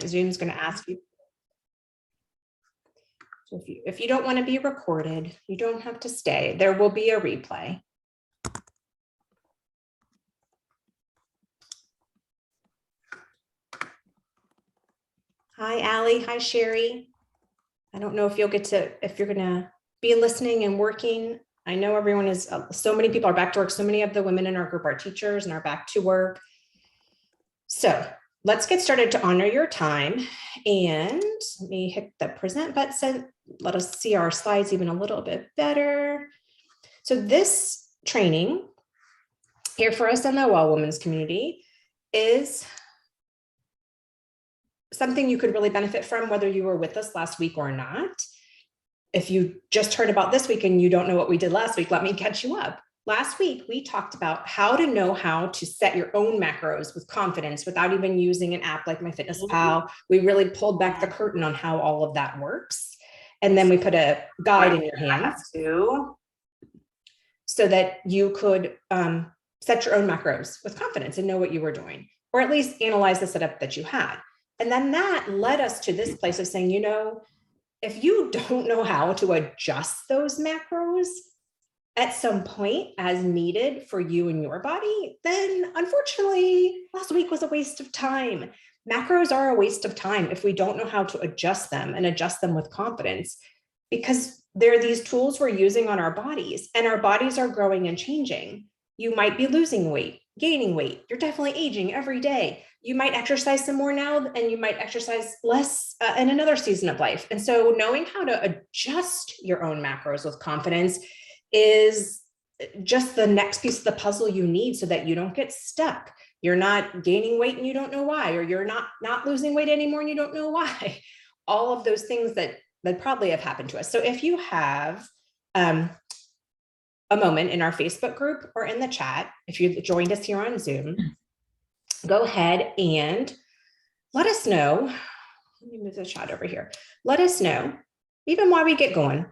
Zoom's going to ask you. So if you don't want to be recorded, you don't have to stay. There will be a replay. Hi, Allie. Hi, Sherry. I don't know if you'll get to, if you're going to be listening and working. I know everyone is, so many people are back to work. So many of the women in our group are teachers and are back to work. So let's get started to honor your time. And let me hit the present button. Let us see our slides even a little bit better. So this training here for us in the Well Women's community is something you could really benefit from, whether you were with us last week or not. If you just heard about this week and you don't know what we did last week, let me catch you up. Last week, we talked about how to know how to set your own macros with confidence without even using an app like MyFitnessPal. We really pulled back the curtain on how all of that works. And then we put a guide in your hands so that you could set your own macros with confidence and know what you were doing, or at least analyze the setup that you had. And then that led us to this place of saying, you know, if you don't know how to adjust those macros at some point as needed for you and your body, then unfortunately, last week was a waste of time. Macros are a waste of time if we don't know how to adjust them and adjust them with confidence, because they're these tools we're using on our bodies, and our bodies are growing and changing. You might be losing weight, gaining weight. You're definitely aging every day. You might exercise some more now, and you might exercise less in another season of life. And so knowing how to adjust your own macros with confidence is just the next piece of the puzzle you need so that you don't get stuck. You're not gaining weight and you don't know why, or you're not losing weight anymore and you don't know why. All of those things that probably have happened to us. So if you have a moment in our Facebook group or in the chat, if you joined us here on Zoom, go ahead and let us know. Let me move the chat over here. Let us know, even while we get going,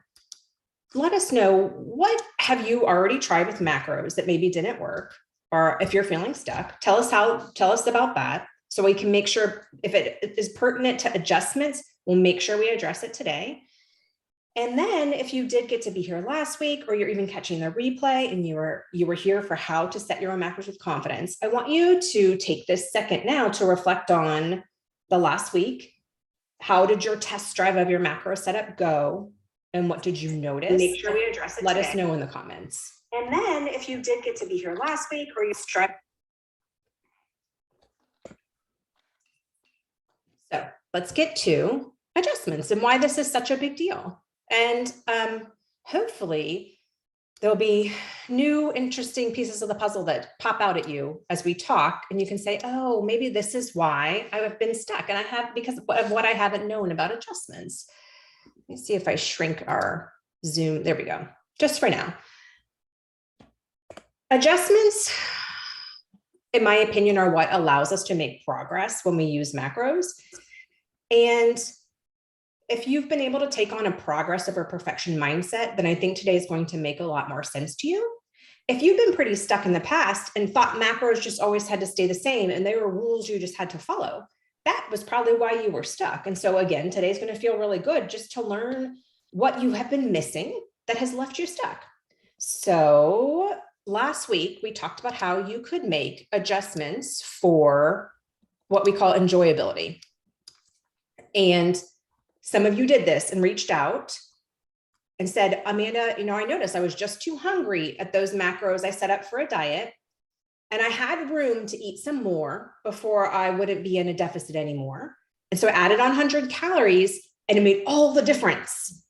let us know, what have you already tried with macros that maybe didn't work? Or if you're feeling stuck, tell us about that, so we can make sure if it is pertinent to adjustments, we'll make sure we address it today. And then if you did get to be here last week, or you're even catching the replay and you were here for how to set your own macros with confidence, I want you to take this second now to reflect on the last week. How did your test drive of your macro setup go? And what did you notice? Make sure we address it today. Let us know in the comments. And then if you did get to be here last week, or you struck. So let's get to adjustments and why this is such a big deal. And hopefully there'll be new interesting pieces of the puzzle that pop out at you as we talk, and you can say, oh, maybe this is why I have been stuck, and I have, because of what I haven't known about adjustments. Let me see if I shrink our Zoom. There we go. Just for now. Adjustments, in my opinion, are what allows us to make progress when we use macros. And if you've been able to take on a progress over perfection mindset, then I think today is going to make a lot more sense to you. If you've been pretty stuck in the past and thought macros just always had to stay the same and they were rules you just had to follow, that was probably why you were stuck. And so again, today's going to feel really good just to learn what you have been missing that has left you stuck. So last week, we talked about how you could make adjustments for what we call enjoyability. And some of you did this and reached out and said, Amanda, you know, I noticed I was just too hungry at those macros I set up for a diet. And I had room to eat some more before I wouldn't be in a deficit anymore. And so I added on 100 calories and it made all the difference.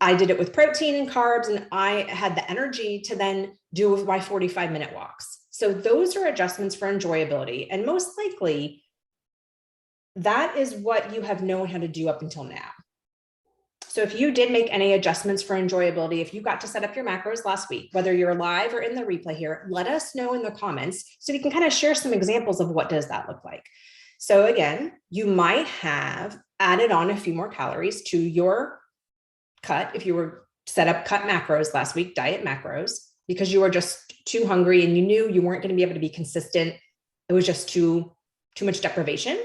I did it with protein and carbs, and I had the energy to then do my 45-minute walks. So those are adjustments for enjoyability. And most likely that is what you have known how to do up until now. So if you did make any adjustments for enjoyability, if you got to set up your macros last week, whether you're live or in the replay here, let us know in the comments so we can kind of share some examples of what does that look like. So again, you might have added on a few more calories to your cut if you were set up cut macros last week, diet macros, because you were just too hungry and you knew you weren't going to be able to be consistent. It was just too much deprivation.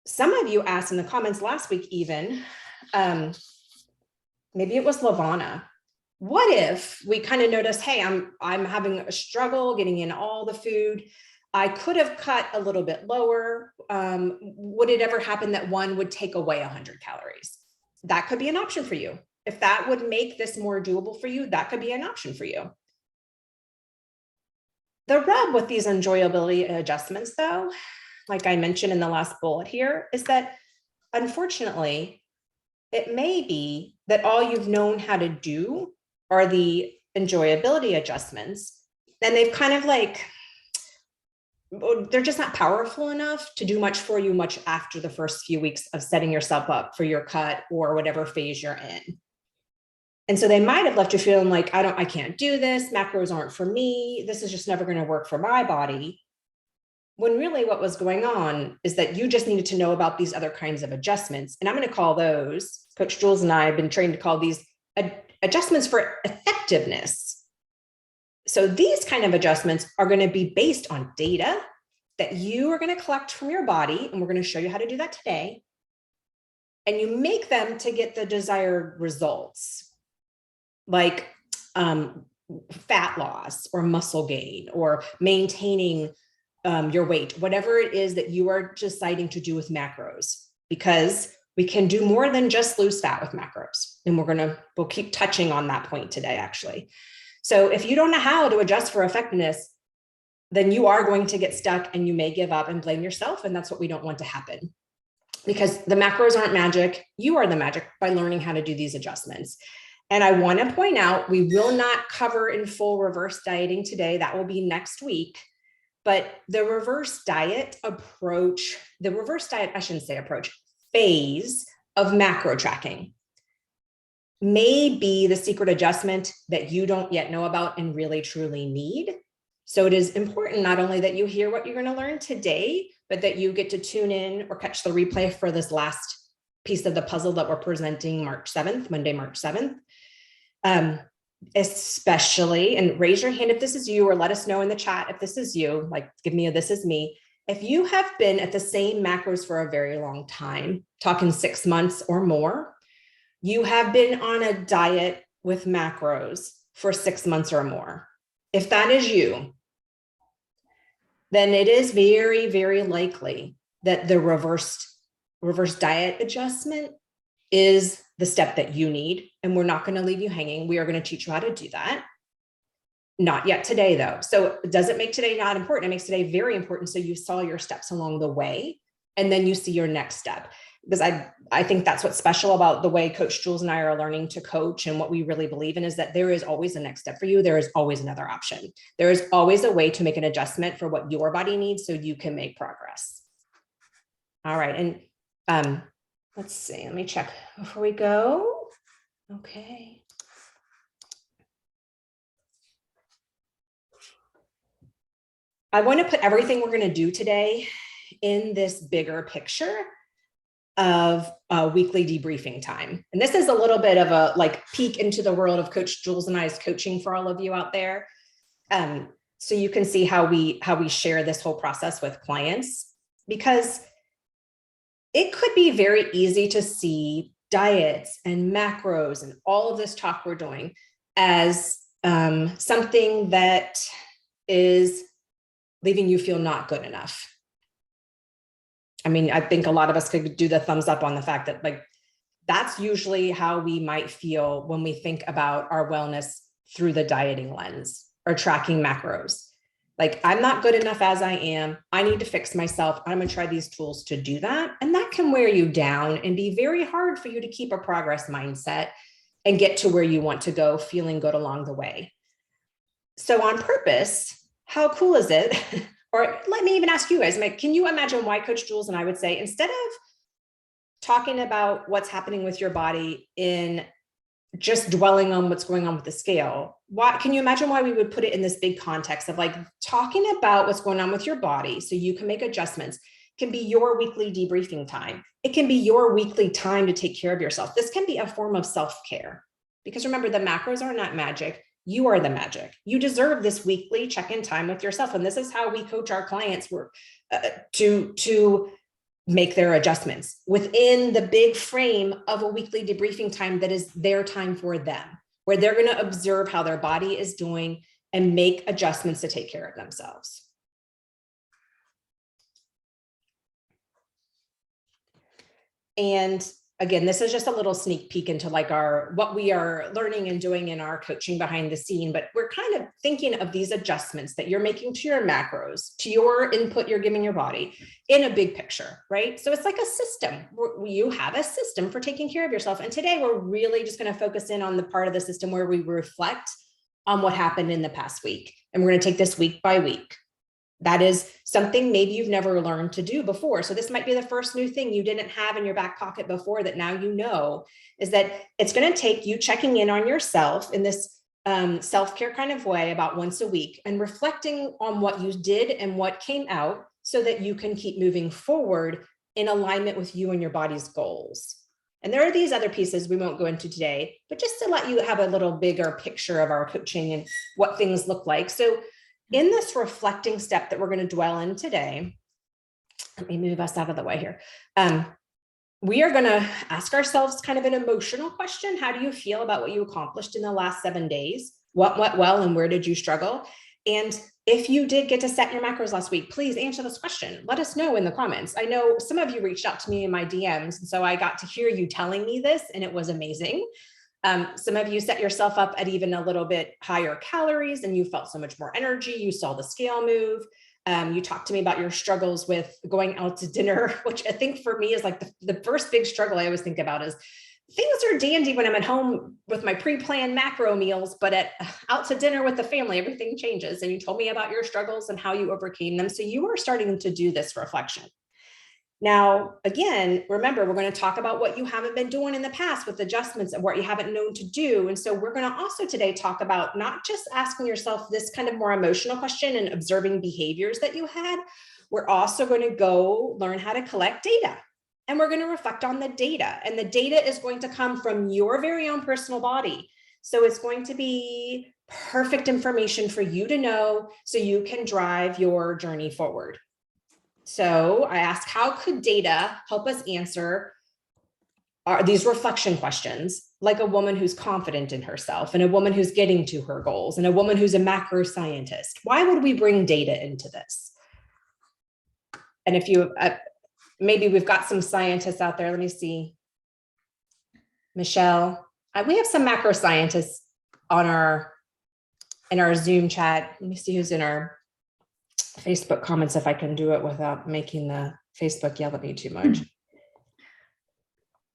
Some of you asked in the comments last week, even, maybe it was Lavana. What if we kind of notice, hey, I'm having a struggle getting in all the food. I could have cut a little bit lower. Would it ever happen that one would take away 100 calories? That could be an option for you. If that would make this more doable for you, that could be an option for you. The rub with these enjoyability adjustments, though, like I mentioned in the last bullet here, is that unfortunately, it may be that all you've known how to do are the enjoyability adjustments, and they've kind of like, they're just not powerful enough to do much for you much after the first few weeks of setting yourself up for your cut or whatever phase you're in. And so they might have left you feeling like, I can't do this. Macros aren't for me. This is just never going to work for my body. When really what was going on is that you just needed to know about these other kinds of adjustments. And I'm going to call those, Coach Jules and I have been trained to call these adjustments for effectiveness. So these kind of adjustments are going to be based on data that you are going to collect from your body. And we're going to show you how to do that today. And you make them to get the desired results, like fat loss or muscle gain or maintaining your weight, whatever it is that you are deciding to do with macros, because we can do more than just lose fat with macros. And we'll keep touching on that point today, actually. So if you don't know how to adjust for effectiveness, then you are going to get stuck and you may give up and blame yourself. And that's what we don't want to happen, because the macros aren't magic. You are the magic by learning how to do these adjustments. And I want to point out, we will not cover in full reverse dieting today. That will be next week. But the reverse diet phase of macro tracking may be the secret adjustment that you don't yet know about and really truly need. So it is important not only that you hear what you're going to learn today, but that you get to tune in or catch the replay for this last piece of the puzzle that we're presenting Monday, March 7th. Especially, and raise your hand if this is you, or let us know in the chat if this is you, like give me a this is me. If you have been at the same macros for a very long time, talking 6 months or more, you have been on a diet with macros for 6 months or more. If that is you, then it is very, very likely that the reverse diet adjustment is the step that you need. And we're not going to leave you hanging. We are going to teach you how to do that. Not yet today, though. So does it make today not important? It makes today very important. So you saw your steps along the way, and then you see your next step. Because I think that's what's special about the way Coach Jules and I are learning to coach, and what we really believe in is that there is always a next step for you. There is always another option. There is always a way to make an adjustment for what your body needs so you can make progress. All right. And let's see, let me check before we go. Okay. I want to put everything we're going to do today in this bigger picture of weekly debriefing time. And this is a little bit of a peek into the world of Coach Jules and I's coaching for all of you out there. So you can see how we share this whole process with clients, because it could be very easy to see diets and macros and all of this talk we're doing as something that is leaving you feel not good enough. I mean, I think a lot of us could do the thumbs up on the fact that that's usually how we might feel when we think about our wellness through the dieting lens or tracking macros. I'm not good enough as I am. I need to fix myself. I'm going to try these tools to do that. And that can wear you down and be very hard for you to keep a progress mindset and get to where you want to go, feeling good along the way. So on purpose, how cool is it? Or let me even ask you guys, can you imagine why Coach Jules and I would say, instead of talking about what's happening with your body in just dwelling on what's going on with the scale, can you imagine why we would put it in this big context of talking about what's going on with your body so you can make adjustments? Can be your weekly debriefing time. It can be your weekly time to take care of yourself. This can be a form of self-care, because remember, the macros are not magic. You are the magic. You deserve this weekly check-in time with yourself. And this is how we coach our clients to make their adjustments within the big frame of a weekly debriefing time that is their time for them, where they're going to observe how their body is doing and make adjustments to take care of themselves. And again, this is just a little sneak peek into like what we are learning and doing in our coaching behind the scene, but we're kind of thinking of these adjustments that you're making to your macros, to your input you're giving your body in a big picture, right? So it's like a system. You have a system for taking care of yourself. And today we're really just going to focus in on the part of the system where we reflect on what happened in the past week. And we're going to take this week by week. That is something maybe you've never learned to do before. So this might be the first new thing you didn't have in your back pocket before that now you know, is that it's going to take you checking in on yourself in this self-care kind of way about once a week and reflecting on what you did and what came out so that you can keep moving forward in alignment with you and your body's goals. And there are these other pieces we won't go into today, but just to let you have a little bigger picture of our coaching and what things look like. So in this reflecting step that we're going to dwell in today, let me move us out of the way here. We are going to ask ourselves kind of an emotional question. How do you feel about what you accomplished in the last 7 days? What went well and where did you struggle? And if you did get to set your macros last week, please answer this question. Let us know in the comments. I know some of you reached out to me in my DMs, and so I got to hear you telling me this, and it was amazing. Some of you set yourself up at even a little bit higher calories and you felt so much more energy. You saw the scale move. You talked to me about your struggles with going out to dinner, which I think for me is like the first big struggle I always think about is things are dandy when I'm at home with my pre-planned macro meals, but out to dinner with the family, everything changes. And you told me about your struggles and how you overcame them. So you are starting to do this reflection. Now, again, remember, we're going to talk about what you haven't been doing in the past with adjustments and what you haven't known to do. And so we're going to also today talk about not just asking yourself this kind of more emotional question and observing behaviors that you had. We're also going to go learn how to collect data. And we're going to reflect on the data. And the data is going to come from your very own personal body. So it's going to be perfect information for you to know so you can drive your journey forward. So I asked, how could data help us answer these reflection questions, like a woman who's confident in herself and a woman who's getting to her goals and a woman who's a macro scientist? Why would we bring data into this? And if you, maybe we've got some scientists out there. Let me see. Michelle, we have some macro scientists in our Zoom chat. Let me see who's in our Facebook comments, if I can do it without making the Facebook yell at me too much.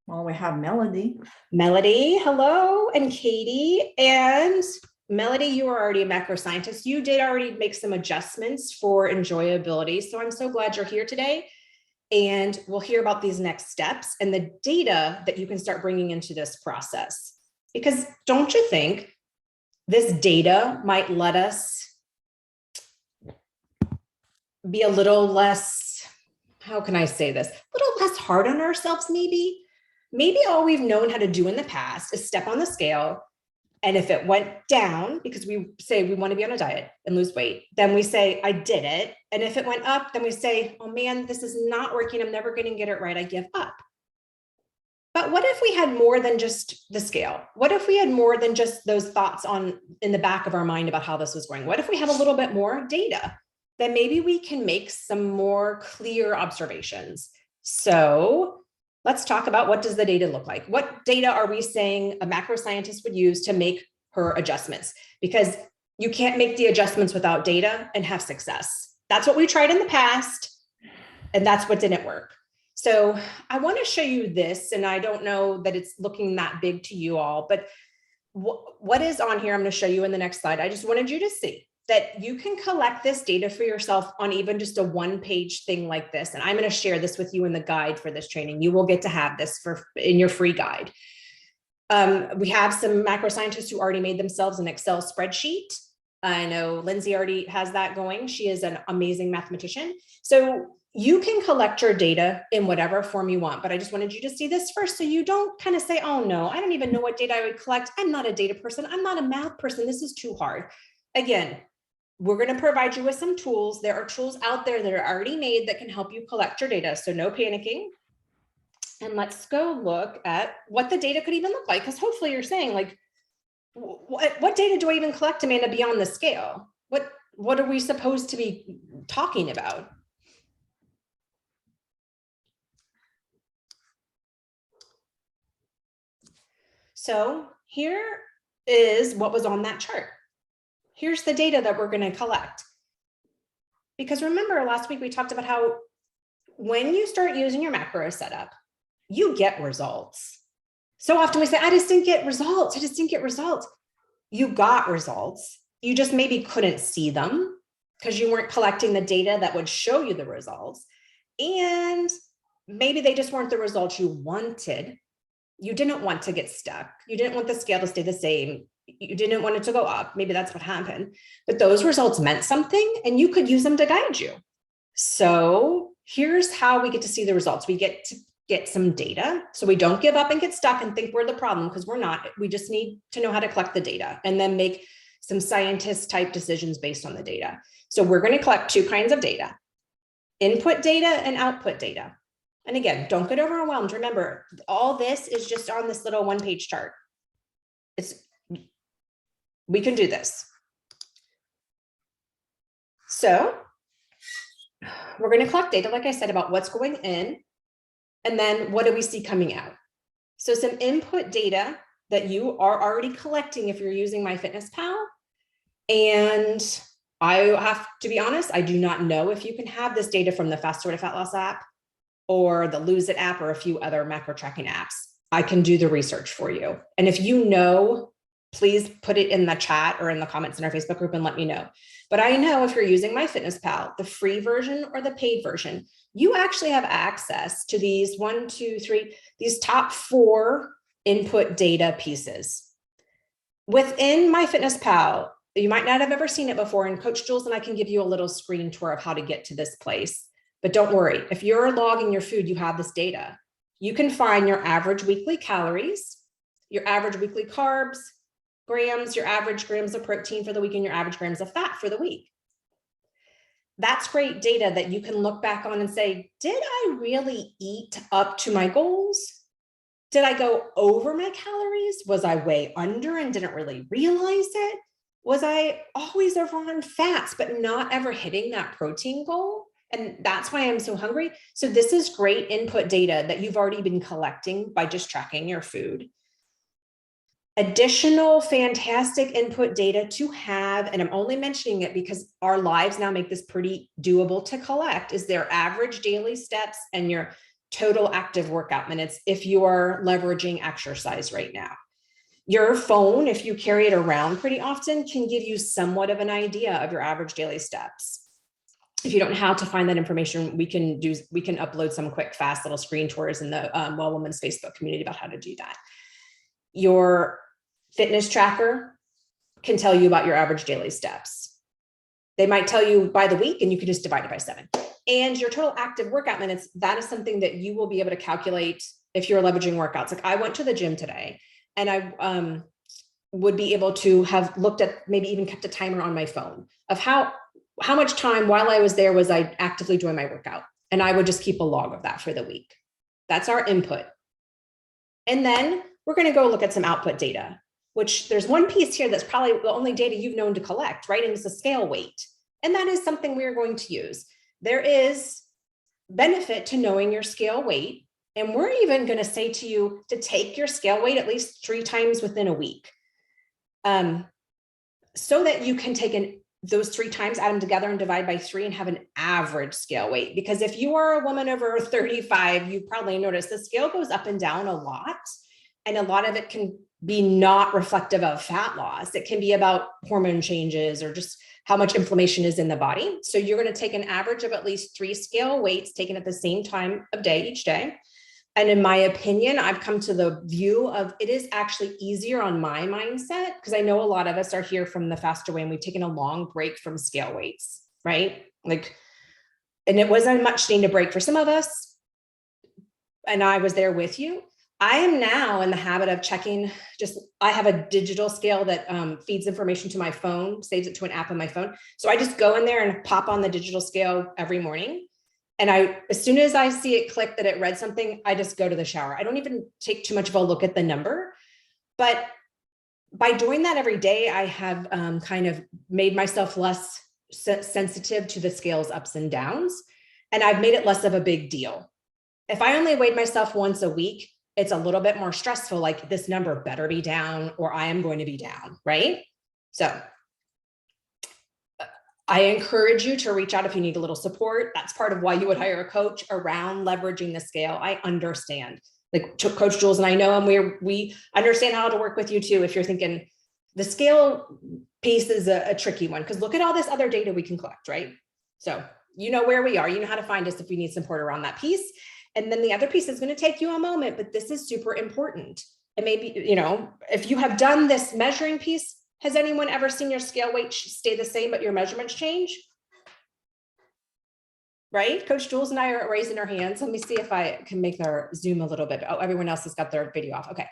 Well, we have Melody. Melody, hello, and Katie. And Melody, you are already a macro scientist. You did already make some adjustments for enjoyability. So I'm so glad you're here today. And we'll hear about these next steps and the data that you can start bringing into this process. Because don't you think this data might let us be a little less, how can I say this? A little less hard on ourselves, maybe. Maybe all we've known how to do in the past is step on the scale. And if it went down, because we say we want to be on a diet and lose weight, then we say, I did it. And if it went up, then we say, oh man, this is not working. I'm never going to get it right. I give up. But what if we had more than just the scale? What if we had more than just those thoughts in the back of our mind about how this was going? What if we have a little bit more data? Then maybe we can make some more clear observations. So let's talk about, what does the data look like? What data are we saying a macro scientist would use to make her adjustments? Because you can't make the adjustments without data and have success. That's what we tried in the past, and that's what didn't work. So I want to show you this, and I don't know that it's looking that big to you all, but what is on here, I'm going to show you in the next slide. I just wanted you to see that you can collect this data for yourself on even just a one-page thing like this. And I'm going to share this with you in the guide for this training. You will get to have this in your free guide. We have some macro scientists who already made themselves an Excel spreadsheet. I know Lindsay already has that going. She is an amazing mathematician. So you can collect your data in whatever form you want, but I just wanted you to see this first so you don't kind of say, oh no, I don't even know what data I would collect. I'm not a data person. I'm not a math person. This is too hard. Again, we're going to provide you with some tools. There are tools out there that are already made that can help you collect your data. So no panicking. And let's go look at what the data could even look like. Because hopefully you're saying, like, what data do I even collect, Amanda, beyond the scale? What are we supposed to be talking about? So here is what was on that chart. Here's the data that we're going to collect. Because remember, last week we talked about how when you start using your macro setup, you get results. So often we say, I just didn't get results. I just didn't get results. You got results. You just maybe couldn't see them because you weren't collecting the data that would show you the results. And maybe they just weren't the results you wanted. You didn't want to get stuck. You didn't want the scale to stay the same. You didn't want it to go up. Maybe that's what happened. But those results meant something and you could use them to guide you. So here's how we get to see the results. We get to get some data so we don't give up and get stuck and think we're the problem, because we're not. We just need to know how to collect the data and then make some scientist type decisions based on the data. So we're going to collect two kinds of data: input data and output data. And again, don't get overwhelmed. Remember, all this is just on this little one-page chart. We can do this. So we're going to collect data, like I said, about what's going in, and then what do we see coming out? So some input data that you are already collecting if you're using MyFitnessPal. And I have to be honest, I do not know if you can have this data from the Faster to Fat Loss app or the Lose It app or a few other macro tracking apps. I can do the research for you. And if you know, please put it in the chat or in the comments in our Facebook group and let me know. But I know if you're using MyFitnessPal, the free version or the paid version, you actually have access to these these top 4 input data pieces. Within MyFitnessPal, you might not have ever seen it before, and Coach Jules and I can give you a little screen tour of how to get to this place. But don't worry, if you're logging your food, you have this data. You can find your average weekly calories, your average weekly carbs, grams, your average grams of protein for the week, and your average grams of fat for the week. That's great data that you can look back on and say, did I really eat up to my goals? Did I go over my calories? Was I way under and didn't really realize it? Was I always over on fats, but not ever hitting that protein goal? And that's why I'm so hungry. So this is great input data that you've already been collecting by just tracking your food. Additional fantastic input data to have, and I'm only mentioning it because our lives now make this pretty doable to collect, is their average daily steps and your total active workout minutes if you are leveraging exercise right now. Your phone, if you carry it around pretty often, can give you somewhat of an idea of your average daily steps. If you don't know how to find that information, we can upload some quick, fast little screen tours in the Well Woman's Facebook community about how to do that. Your fitness tracker can tell you about your average daily steps. They might tell you by the week, and you can just divide it by 7. And your total active workout minutes, that is something that you will be able to calculate if you're leveraging workouts. Like I went to the gym today, and I would be able to have looked at, maybe even kept a timer on my phone of how much time while I was there was I actively doing my workout. And I would just keep a log of that for the week. That's our input. And then we're going to go look at some output data, which there's one piece here that's probably the only data you've known to collect, right? And it's the scale weight. And that is something we're going to use. There is benefit to knowing your scale weight. And we're even going to say to you to take your scale weight at least 3 times within a week. So that you can take those 3 times, add them together and divide by 3 and have an average scale weight. Because if you are a woman over 35, you probably noticed the scale goes up and down a lot. And a lot of it can be not reflective of fat loss. It can be about hormone changes or just how much inflammation is in the body. So you're going to take an average of at least 3 scale weights taken at the same time of day each day. And in my opinion, I've come to the view of it is actually easier on my mindset, because I know a lot of us are here from the Faster Way and we've taken a long break from scale weights, right? And it wasn't much need to break for some of us. And I was there with you. I am now in the habit of checking, I have a digital scale that feeds information to my phone, saves it to an app on my phone. So I just go in there and pop on the digital scale every morning. And as soon as I see it click that it read something, I just go to the shower. I don't even take too much of a look at the number. But by doing that every day, I have kind of made myself less sensitive to the scale's ups and downs. And I've made it less of a big deal. If I only weighed myself once a week, it's a little bit more stressful, like this number better be down or I am going to be down, right? So I encourage you to reach out if you need a little support. That's part of why you would hire a coach around leveraging the scale. I understand, like Coach Jules and I know, and we understand how to work with you too. If you're thinking the scale piece is a tricky one, because look at all this other data we can collect, right? So you know where we are, you know how to find us if we need support around that piece. And then the other piece is going to take you a moment, but this is super important. And maybe, if you have done this measuring piece, has anyone ever seen your scale weight stay the same, but your measurements change? Right? Coach Jules and I are raising our hands. Let me see if I can make our Zoom a little bit. Oh, everyone else has got their video off. Okay.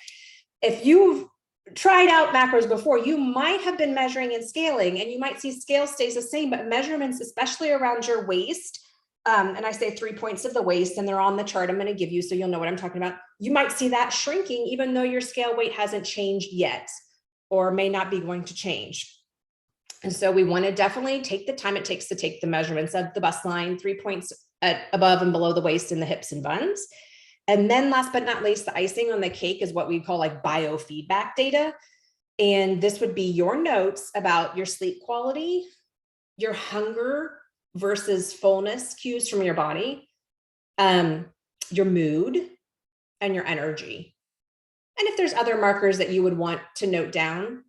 If you've tried out macros before, you might have been measuring and scaling, and you might see scale stays the same, but measurements, especially around your waist, and I say 3 points of the waist, and they're on the chart I'm going to give you so you'll know what I'm talking about. You might see that shrinking even though your scale weight hasn't changed yet or may not be going to change. And so we want to definitely take the time it takes to take the measurements of the bust line, 3 points above and below the waist in the hips and buns. And then last but not least, the icing on the cake is what we call like biofeedback data. And this would be your notes about your sleep quality, your hunger versus fullness cues from your body, your mood, and your energy. And if there's other markers that you would want to note down,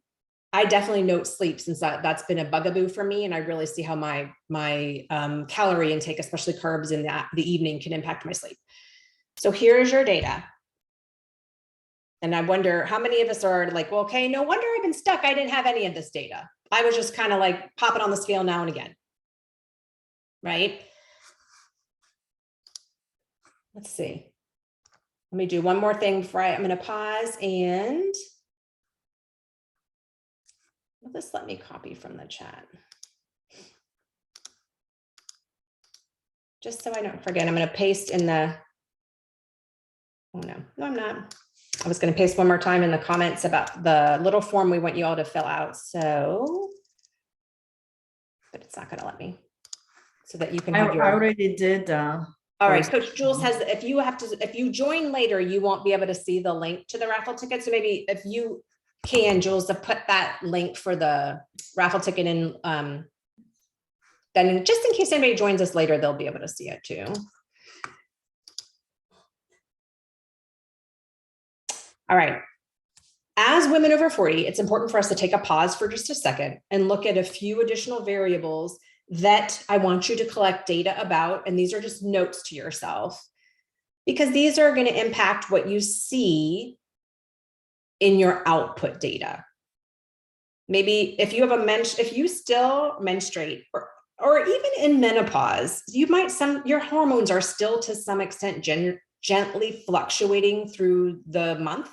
I definitely note sleep, since that's been a bugaboo for me. And I really see how my calorie intake, especially carbs in the evening, can impact my sleep. So here's your data. And I wonder how many of us are like, well, okay, no wonder I've been stuck. I didn't have any of this data. I was just kind of like popping on the scale now and again. Right? Let's see. Let me do one more thing before I'm going to pause, and just let me copy from the chat. Just so I don't forget, I'm going to paste in the, oh no, I'm not. I was going to paste one more time in the comments about the little form we want you all to fill out. So, but it's not going to let me, so that you can have I already did. All right, Coach Jules has, if you join later, you won't be able to see the link to the raffle ticket. So maybe if you can, Jules, to put that link for the raffle ticket in, then just in case anybody joins us later, they'll be able to see it too. All right. As women over 40, it's important for us to take a pause for just a second and look at a few additional variables that I want you to collect data about. And these are just notes to yourself, because these are going to impact what you see in your output data. Maybe if you have if you still menstruate, or even in menopause, your hormones are still to some extent gently fluctuating through the month.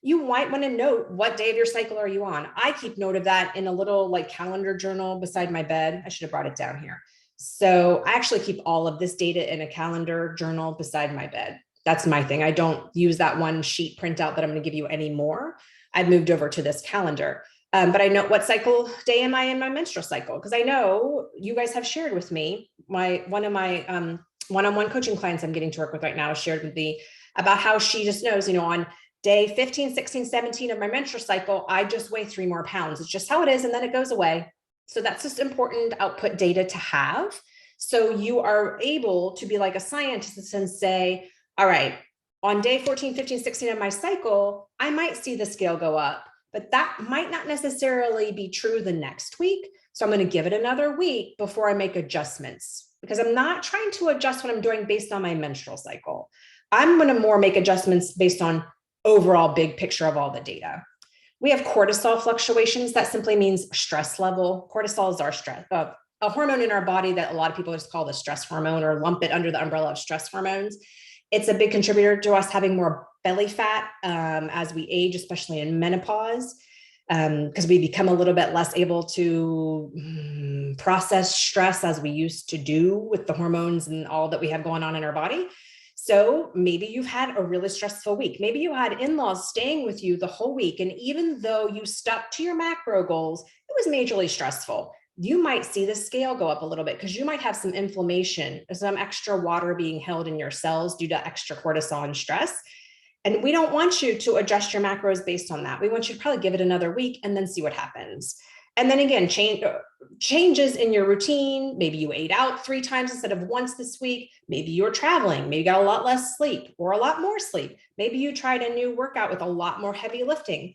You might want to note what day of your cycle are you on. I keep note of that in a little like calendar journal beside my bed. I should have brought it down here. So I actually keep all of this data in a calendar journal beside my bed. That's my thing. I don't use that one sheet printout that I'm going to give you anymore. I've moved over to this calendar. But I know what cycle day am I in my menstrual cycle, because I know you guys have shared with me, one of my one-on-one coaching clients I'm getting to work with right now shared with me about how she just knows, on day 15, 16, 17 of my menstrual cycle, I just weigh 3 more pounds. It's just how it is. And then it goes away. So that's just important output data to have. So you are able to be like a scientist and say, all right, on day 14, 15, 16 of my cycle, I might see the scale go up, but that might not necessarily be true the next week. So I'm going to give it another week before I make adjustments, because I'm not trying to adjust what I'm doing based on my menstrual cycle. I'm going to more make adjustments based on overall big picture of all the data. We have cortisol fluctuations. That simply means stress level. Cortisol is our stress, a hormone in our body that a lot of people just call the stress hormone or lump it under the umbrella of stress hormones. It's a big contributor to us having more belly fat as we age, especially in menopause, because we become a little bit less able to process stress as we used to do with the hormones and all that we have going on in our body. So maybe you've had a really stressful week. Maybe you had in-laws staying with you the whole week. And even though you stuck to your macro goals, it was majorly stressful. You might see the scale go up a little bit because you might have some inflammation, some extra water being held in your cells due to extra cortisol and stress. And we don't want you to adjust your macros based on that. We want you to probably give it another week and then see what happens. And then again, changes in your routine. Maybe you ate out 3 times instead of once this week. Maybe you're traveling. Maybe you got a lot less sleep or a lot more sleep. Maybe you tried a new workout with a lot more heavy lifting.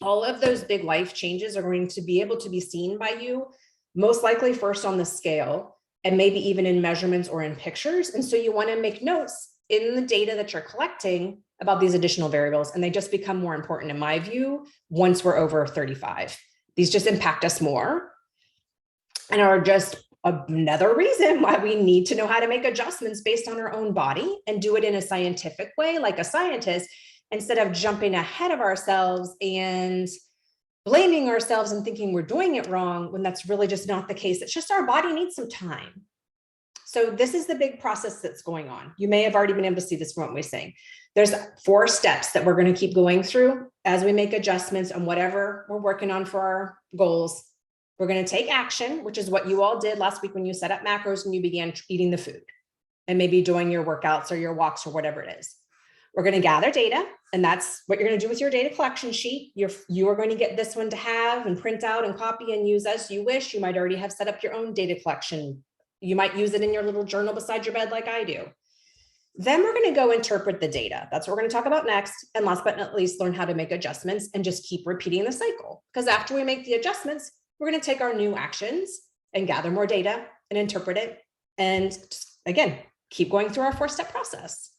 All of those big life changes are going to be able to be seen by you, most likely first on the scale, and maybe even in measurements or in pictures. And so you want to make notes in the data that you're collecting about these additional variables. And they just become more important, in my view, once we're over 35. These just impact us more and are just another reason why we need to know how to make adjustments based on our own body and do it in a scientific way, like a scientist, instead of jumping ahead of ourselves and blaming ourselves and thinking we're doing it wrong when that's really just not the case. It's just our body needs some time. So this is the big process that's going on. You may have already been able to see this from what we're saying. There's 4 steps that we're going to keep going through as we make adjustments on whatever we're working on for our goals. We're going to take action, which is what you all did last week when you set up macros and you began eating the food and maybe doing your workouts or your walks or whatever it is. We're going to gather data, and that's what you're going to do with your data collection sheet. You are going to get this one to have and print out and copy and use as you wish. You might already have set up your own data collection. You might use it in your little journal beside your bed like I do. Then we're going to go interpret the data. That's what we're going to talk about next. And last but not least, learn how to make adjustments and just keep repeating the cycle. Because after we make the adjustments, we're going to take our new actions and gather more data and interpret it. And just, again, keep going through our 4-step process.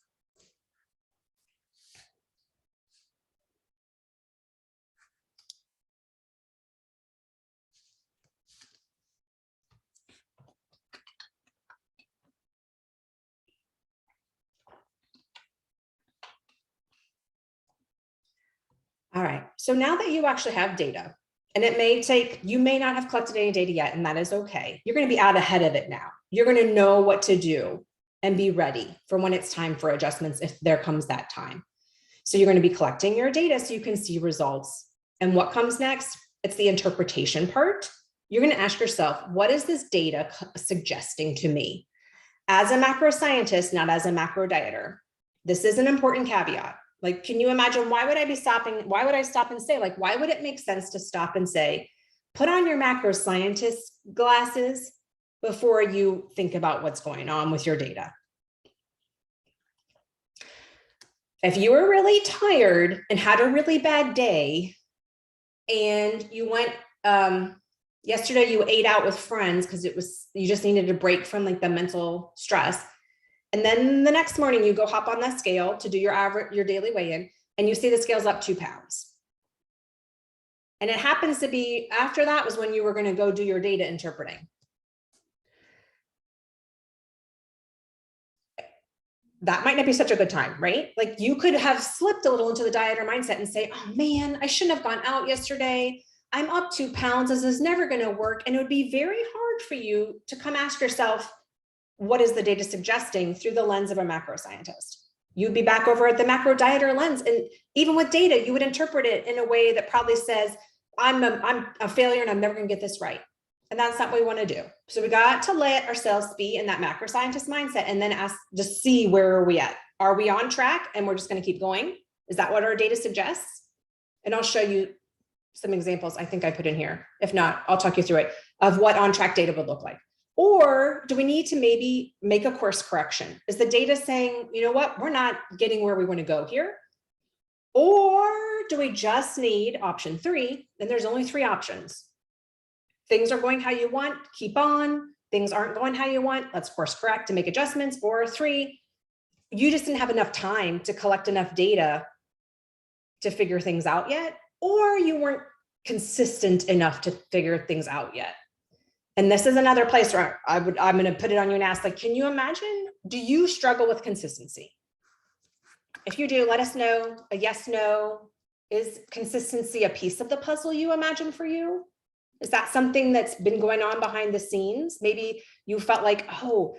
All right, so now that you actually have data, and you may not have collected any data yet, and that is okay. You're going to be out ahead of it now. You're going to know what to do and be ready for when it's time for adjustments, if there comes that time. So you're going to be collecting your data so you can see results. And what comes next? It's the interpretation part. You're going to ask yourself, what is this data suggesting to me? As a macro scientist, not as a macro dieter. This is an important caveat. Like, can you imagine, why would I stop and say, like, why would it make sense to stop and say, put on your macro scientist glasses before you think about what's going on with your data? If you were really tired and had a really bad day and you went, yesterday you ate out with friends because you just needed a break from like the mental stress. And then the next morning you go hop on that scale to do your daily weigh-in, and you see the scale's up 2 pounds. And it happens to be after that was when you were going to go do your data interpreting. That might not be such a good time, right? Like, you could have slipped a little into the dieter mindset and say, oh man, I shouldn't have gone out yesterday. I'm up 2 pounds. This is never going to work. And it would be very hard for you to come ask yourself, what is the data suggesting through the lens of a macro scientist? You'd be back over at the macro dieter lens. And even with data, you would interpret it in a way that probably says, I'm a failure and I'm never going to get this right. And that's not what we want to do. So we got to let ourselves be in that macro scientist mindset and then just see, where are we at? Are we on track and we're just going to keep going? Is that what our data suggests? And I'll show you some examples I think I put in here. If not, I'll talk you through it of what on track data would look like. Or do we need to maybe make a course correction? Is the data saying, you know what, we're not getting where we want to go here? Or do we just need option 3? And there's only 3 options. Things are going how you want, keep on. Things aren't going how you want, let's course correct and make adjustments. Or 3, you just didn't have enough time to collect enough data to figure things out yet, or you weren't consistent enough to figure things out yet. And this is another place where I'm going to put it on you and ask, like, can you imagine, do you struggle with consistency? If you do, let us know. A yes, no. Is consistency a piece of the puzzle you imagine for you? Is that something that's been going on behind the scenes? Maybe you felt like, oh,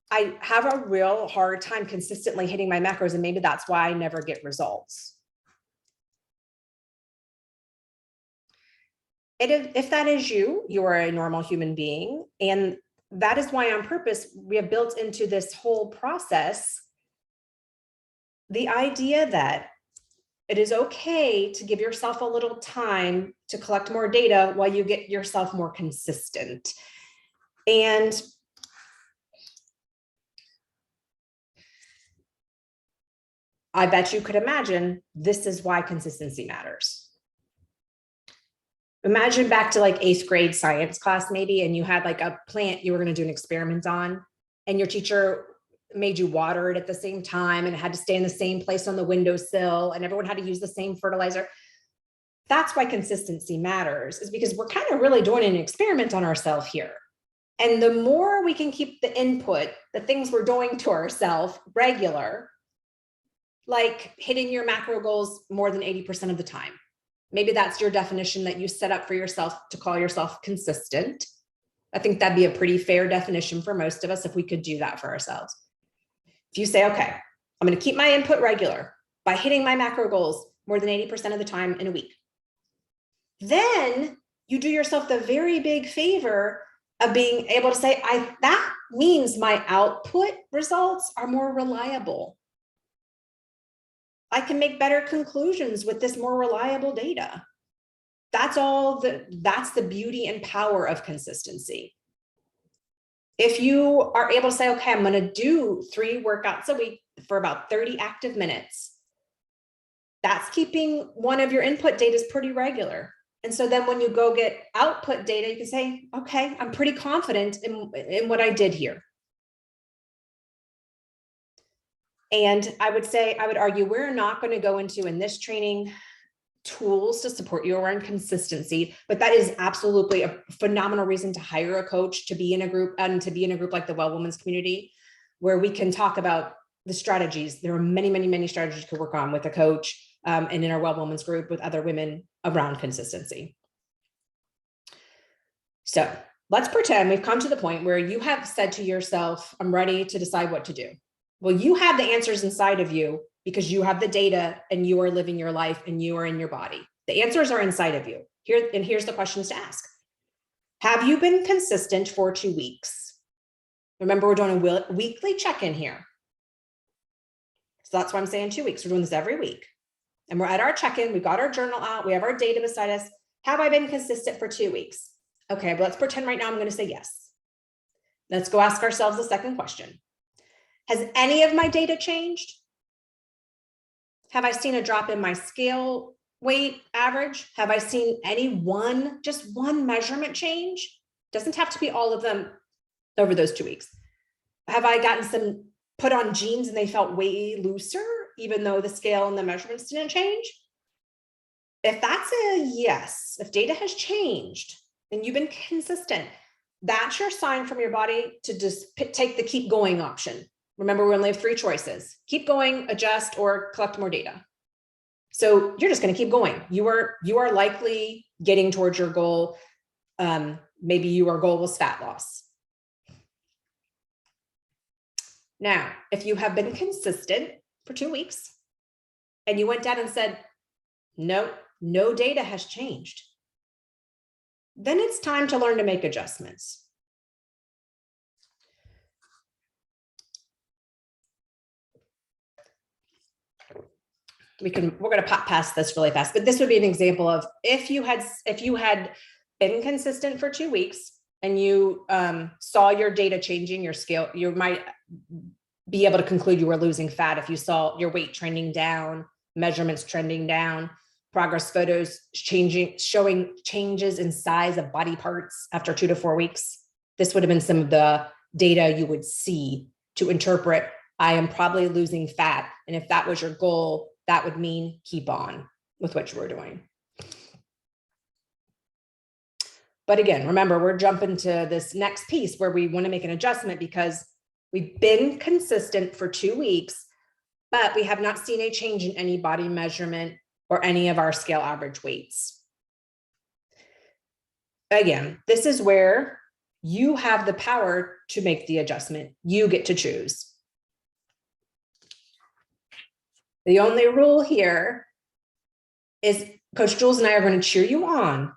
I have a real hard time consistently hitting my macros, and maybe that's why I never get results. If that is you, you are a normal human being. And that is why on purpose, we have built into this whole process the idea that it is okay to give yourself a little time to collect more data while you get yourself more consistent. And I bet you could imagine this is why consistency matters. Imagine back to like 8th grade science class, maybe, and you had like a plant you were going to do an experiment on, and your teacher made you water it at the same time, and it had to stay in the same place on the windowsill, and everyone had to use the same fertilizer. That's why consistency matters, is because we're kind of really doing an experiment on ourselves here. And the more we can keep the input, the things we're doing to ourselves regular, like hitting your macro goals more than 80% of the time. Maybe that's your definition that you set up for yourself to call yourself consistent. I think that'd be a pretty fair definition for most of us if we could do that for ourselves. If you say, okay, I'm going to keep my input regular by hitting my macro goals more than 80% of the time in a week, then you do yourself the very big favor of being able to say, that means my output results are more reliable. I can make better conclusions with this more reliable data. That's the beauty and power of consistency. If you are able to say, okay, I'm going to do 3 workouts a week for about 30 active minutes, that's keeping one of your input data pretty regular. And so then when you go get output data, you can say, okay, I'm pretty confident in what I did here. And I would argue we're not going to go into in this training tools to support you around consistency, but that is absolutely a phenomenal reason to hire a coach, to be in a group, and to be in a group like the Well Women's Community, where we can talk about the strategies. There are many, many, many strategies you could work on with a coach, and in our Well Women's group with other women around consistency. So let's pretend we've come to the point where you have said to yourself, I'm ready to decide what to do. Well, you have the answers inside of you because you have the data and you are living your life and you are in your body. The answers are inside of you. Here's the questions to ask. Have you been consistent for 2 weeks? Remember, we're doing a weekly check-in here. So that's why I'm saying 2 weeks. We're doing this every week. And we're at our check-in. We've got our journal out. We have our data beside us. Have I been consistent for 2 weeks? Okay, but let's pretend right now I'm going to say yes. Let's go ask ourselves the second question. Has any of my data changed? Have I seen a drop in my scale weight average? Have I seen just one measurement change? Doesn't have to be all of them over those 2 weeks. Have I gotten some put on jeans and they felt way looser, even though the scale and the measurements didn't change? If that's a yes, if data has changed and you've been consistent, that's your sign from your body to just take the keep going option. Remember, we only have 3 choices: keep going, adjust, or collect more data. So you're just going to keep going. You are likely getting towards your goal. Maybe your goal was fat loss. Now, if you have been consistent for 2 weeks and you went down and said, no data has changed, then it's time to learn to make adjustments. We're going to pop past this really fast, but this would be an example of if you had been consistent for 2 weeks and you saw your data changing, your scale, you might be able to conclude you were losing fat if you saw your weight trending down, measurements trending down, progress photos showing changes in size of body parts after 2 to 4 weeks. This would have been some of the data you would see to interpret, I am probably losing fat. And if that was your goal, that would mean keep on with what you were doing. But again, remember, we're jumping to this next piece where we want to make an adjustment because we've been consistent for 2 weeks, but we have not seen a change in any body measurement or any of our scale average weights. Again, this is where you have the power to make the adjustment. You get to choose. The only rule here is Coach Jules and I are going to cheer you on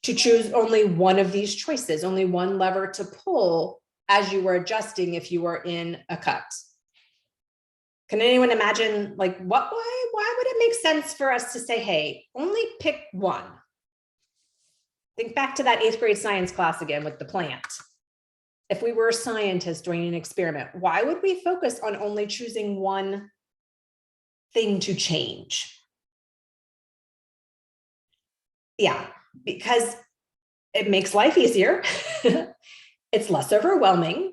to choose only one of these choices, only one lever to pull as you were adjusting if you were in a cut. Can anyone imagine, like, why would it make sense for us to say, hey, only pick one? Think back to that 8th grade science class again with the plant. If we were a scientist doing an experiment, why would we focus on only choosing one thing to change? Yeah, because it makes life easier. It's less overwhelming.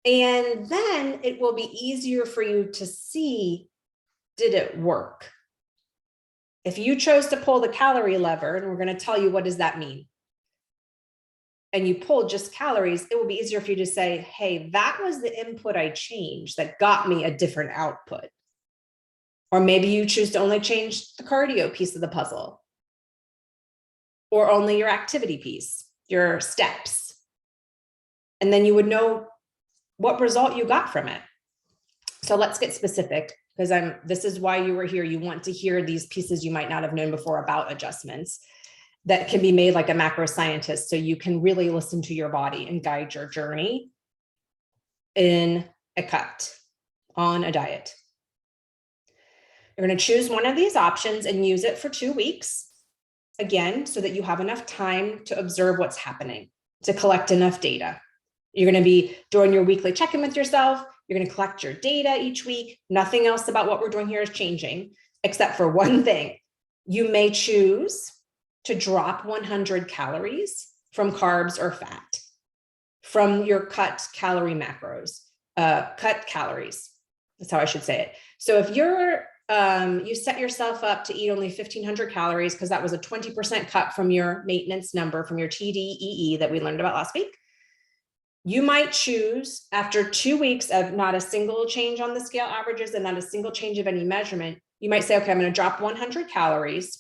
And then it will be easier for you to see, did it work? If you chose to pull the calorie lever, and we're going to tell you what does that mean, and you pulled just calories, it will be easier for you to say, hey, that was the input I changed that got me a different output. Or maybe you choose to only change the cardio piece of the puzzle, or only your activity piece, your steps. And then you would know what result you got from it. So let's get specific, because this is why you were here. You want to hear these pieces you might not have known before about adjustments that can be made like a macro scientist, so you can really listen to your body and guide your journey in a cut on a diet. You're going to choose one of these options and use it for 2 weeks, again, so that you have enough time to observe what's happening, to collect enough data. You're going to be doing your weekly check-in with yourself. You're going to collect your data each week. Nothing else about what we're doing here is changing, except for one thing. You may choose to drop 100 calories from carbs or fat from your cut calorie macros, cut calories. That's how I should say it. So if you're you set yourself up to eat only 1,500 calories because that was a 20% cut from your maintenance number, from your TDEE that we learned about last week. You might choose, after 2 weeks of not a single change on the scale averages and not a single change of any measurement, you might say, okay, I'm going to drop 100 calories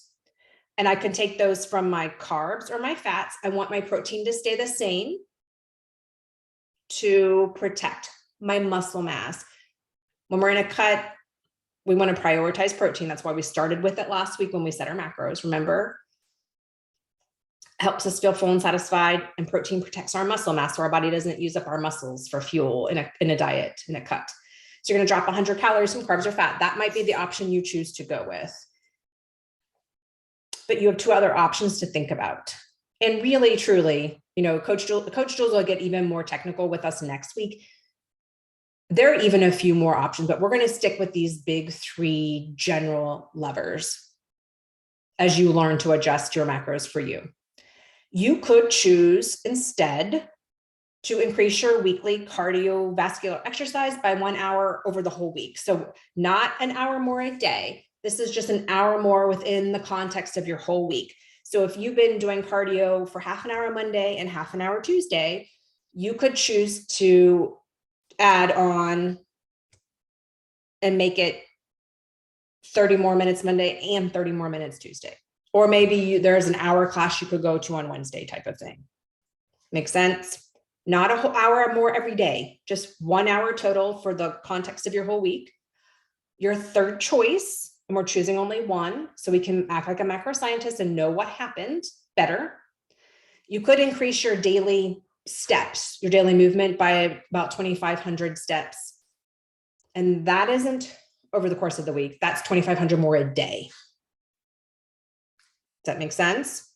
and I can take those from my carbs or my fats. I want my protein to stay the same to protect my muscle mass. When we're in a cut, we want to prioritize protein. That's why we started with it last week when we set our macros. Remember, helps us feel full and satisfied, and protein protects our muscle mass so our body doesn't use up our muscles for fuel in a diet, in a cut. So you're going to drop 100 calories from carbs or fat. That might be the option you choose to go with. But you have 2 other options to think about. And really, truly, Coach Jules will get even more technical with us next week. There are even a few more options, but we're going to stick with these big 3 general levers as you learn to adjust your macros for you. You could choose instead to increase your weekly cardiovascular exercise by 1 hour over the whole week. So not an hour more a day. This is just an hour more within the context of your whole week. So if you've been doing cardio for half an hour Monday and half an hour Tuesday, you could choose to add on and make it 30 more minutes Monday and 30 more minutes Tuesday. Or maybe there's an hour class you could go to on Wednesday type of thing. Make sense? Not a whole hour more every day, just 1 hour total for the context of your whole week. Your third choice, and we're choosing only one, so we can act like a macro scientist and know what happened better. You could increase your daily steps, your daily movement by about 2,500 steps. And that isn't over the course of the week. That's 2,500 more a day. Does that make sense?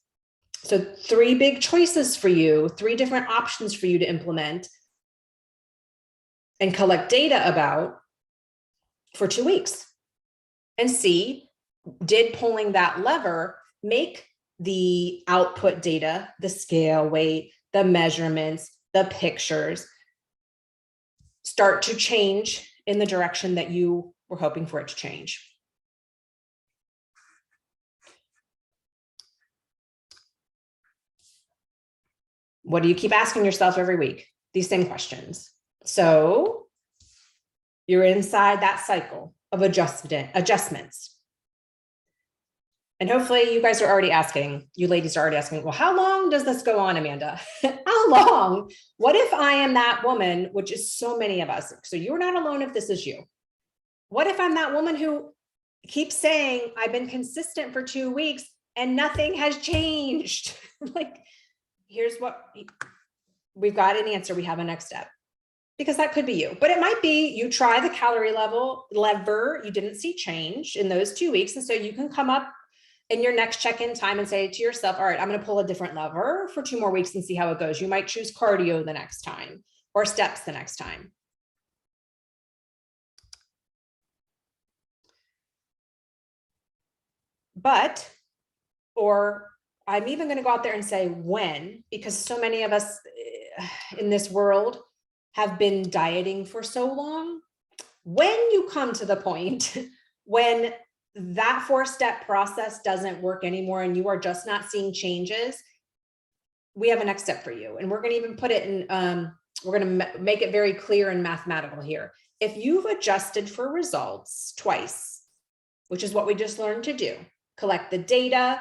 So 3 big choices for you, 3 different options for you to implement and collect data about for 2 weeks and see, did pulling that lever make the output data, the scale weight, the measurements, the pictures start to change in the direction that you were hoping for it to change? What do you keep asking yourself every week? These same questions. So you're inside that cycle of adjustments. And hopefully you guys are already asking, you ladies are already asking, well, how long does this go on, Amanda? How long? What if I am that woman, which is so many of us? So you're not alone if this is you. What if I'm that woman who keeps saying, I've been consistent for 2 weeks and nothing has changed? Like, here's what we've got an answer. We have a next step, because that could be you, but it might be you try the calorie lever, you didn't see change in those 2 weeks. And so you can come up in your next check-in time and say to yourself, all right, I'm going to pull a different lever for 2 more weeks and see how it goes. You might choose cardio the next time or steps the next time. But, or I'm even going to go out there and say when, because so many of us in this world have been dieting for so long. When you come to the point when that 4-step process doesn't work anymore and you are just not seeing changes, we have a next step for you. And we're going to even put it in, we're going to make it very clear and mathematical here. If you've adjusted for results twice, which is what we just learned to do, collect the data,